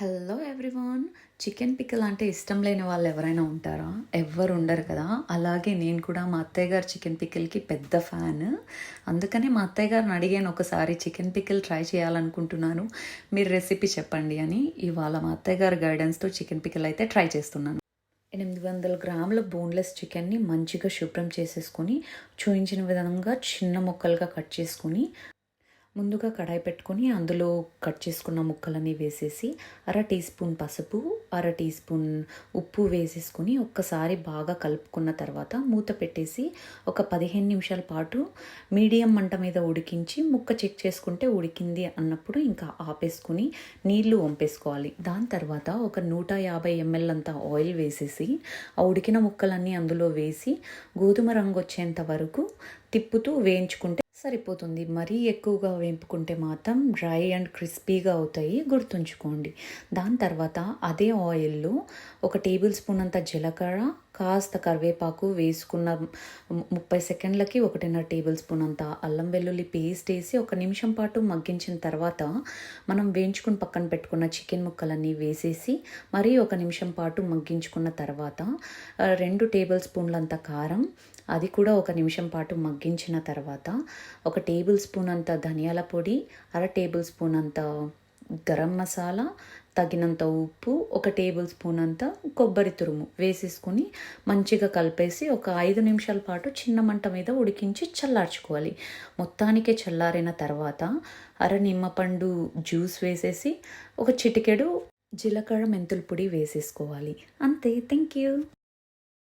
Hello everyone. Chicken pickle అంటే ఇష్టం లేని వాళ్ళు ఎవరైనా ఉంటారా? ఎవ్వరు ఉండరు కదా. అలాగే నేను కూడా మా అత్తయ్య గారు చికెన్ పిక్కల్కి పెద్ద ఫ్యాన్. అందుకనే మా అత్తయ్య గారిని అడిగాను, ఒకసారి చికెన్ పిక్కల్ ట్రై చేయాలనుకుంటున్నాను, మీరు రెసిపీ చెప్పండి అని. ఇవాళ మా అత్తయ్య గారి గైడెన్స్తో చికెన్ పిక్కల్ అయితే ట్రై చేస్తున్నాను. 800 గ్రాముల బోన్లెస్ చికెన్ని మంచిగా శుభ్రం చేసేసుకొని చూపించిన విధంగా చిన్న ముక్కలుగా కట్ చేసుకొని ముందుగా కడాయి పెట్టుకొని అందులో కట్ చేసుకున్న ముక్కలన్నీ వేసేసి అర టీ స్పూన్ పసుపు, అర టీ స్పూన్ ఉప్పు వేసేసుకొని ఒక్కసారి బాగా కలుపుకున్న తర్వాత మూత పెట్టేసి ఒక 15 నిమిషాల పాటు మీడియం మంట మీద ఉడికించి ముక్క చెక్ చేసుకుంటే ఉడికింది అన్నప్పుడు ఇంకా ఆపేసుకుని నీళ్లు వంపేసుకోవాలి. దాని తర్వాత ఒక 150 ml అంత ఆయిల్ వేసేసి ఆ ఉడికిన ముక్కలన్నీ అందులో వేసి గోధుమ రంగు వచ్చేంత వరకు తిప్పుతూ వేయించుకుంటే సరిపోతుంది. మరీ ఎక్కువగా వేపుకుంటే మాత్రం డ్రై అండ్ క్రిస్పీగా అవుతాయి, గుర్తుంచుకోండి. దాని తర్వాత అదే ఆయిల్లో 1 టేబుల్ స్పూన్ అంత జీలకర్ర, కాస్త కరివేపాకు వేసుకున్న 30 సెకండ్లకి 1.5 టేబుల్ స్పూన్ అంత అల్లం వెల్లుల్లి పేస్ట్ వేసి 1 నిమిషం పాటు మగ్గించిన తర్వాత మనం వేయించుకుని పక్కన పెట్టుకున్న చికెన్ ముక్కలన్నీ వేసేసి మరీ 1 నిమిషం పాటు మగ్గించుకున్న తర్వాత 2 టేబుల్ స్పూన్లంత కారం, అది కూడా 1 నిమిషం పాటు మగ్గించిన తర్వాత 1 టేబుల్ స్పూన్ అంత ధనియాల పొడి, అర టేబుల్ స్పూన్ అంత గరం మసాలా, తగినంత ఉప్పు, 1 టేబుల్ స్పూన్ అంత కొబ్బరి తురుము వేసేసుకొని మంచిగా కలిపేసి ఒక 5 నిమిషాల పాటు చిన్న మంట మీద ఉడికించి చల్లార్చుకోవాలి. మొత్తానికే చల్లారిన తర్వాత అర నిమ్మపండు జ్యూస్ వేసేసి ఒక చిటికెడు జీలకర్ర మెంతుల పొడి వేసేసుకోవాలి. అంతే. Thank you.